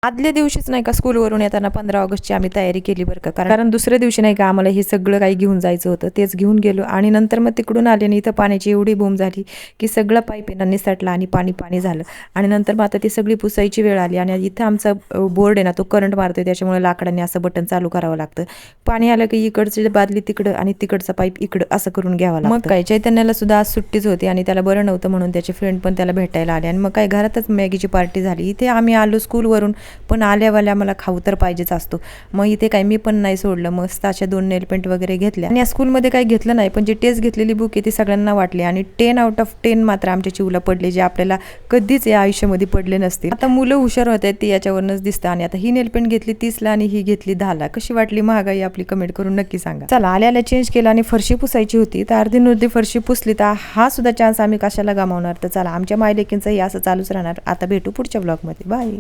आदल्या दिवशीच नाही का स्कूलवरून येताना 15 ऑगस्टची आम्ही तयारी केली बरं का, कारण दुसऱ्या दिवशी नाही का आम्हाला हे सगळं काही घेऊन जायचं होतं, तेच घेऊन गेलो. आणि नंतर मग तिकडून आले आणि इथं पाण्याची एवढी बोंब झाली की सगळं पाईपेना निसटला आणि पाणी पाणी झालं. आणि नंतर मग आता ती सगळी पुसायची वेळ आली आणि इथं आमचा बोर्ड आहे ना, तो करंट मारतोय, त्याच्यामुळे लाकडाने असं बटन चालू करावं लागतं. पाणी आलं की इकडची बादली तिकडं आणि तिकडचा पाईप इकडं असं करून घ्यावा लागतं. मग काय चैतन्याला सुद्धा आज सुट्टीच होती आणि त्याला बरं नव्हतं म्हणून त्याचे फ्रेंड पण त्याला भेटायला आले आणि मग काय घरातच मॅगीची पार्टी झाली. इथे आम्ही आलो स्कूलवरून, पण आल्यावाल्या मला खाऊ तर पाहिजेच असतो. मग इथे काय मी पण नाही सोडलं, मस्त अशा 2 नेल पेंट वगैरे घेतल्या आणि या स्कूलमध्ये काही घेतलं नाही, पण जी टेस्ट घेतलेली बुक आहे ती सगळ्यांना वाटली आणि 10 आउट ऑफ 10 मात्र आमच्या चिवला पडले, जे आपल्याला कधीच या आयुष्यामध्ये पडले नसते. आता मुलं हुशार होत आहेत ते याच्यावरूनच दिसतं. आणि आता ही नेल पेंट घेतली 30ला आणि ही घेतली 10ला. कशी वाटली महागाई आपली, कमेंट करून नक्की सांगा. चला, आल्याला चेंज केला आणि फरशी पुसायची होती, तर अर्धी नुर्धी फरशी पुसली. तर हा सुद्धा चान्स आम्ही कशाला गमावणार. तर चला, आमच्या मायलेकींचंही असं चालूच राहणार. आता भेटू पुढच्या ब्लॉगमध्ये. बाय.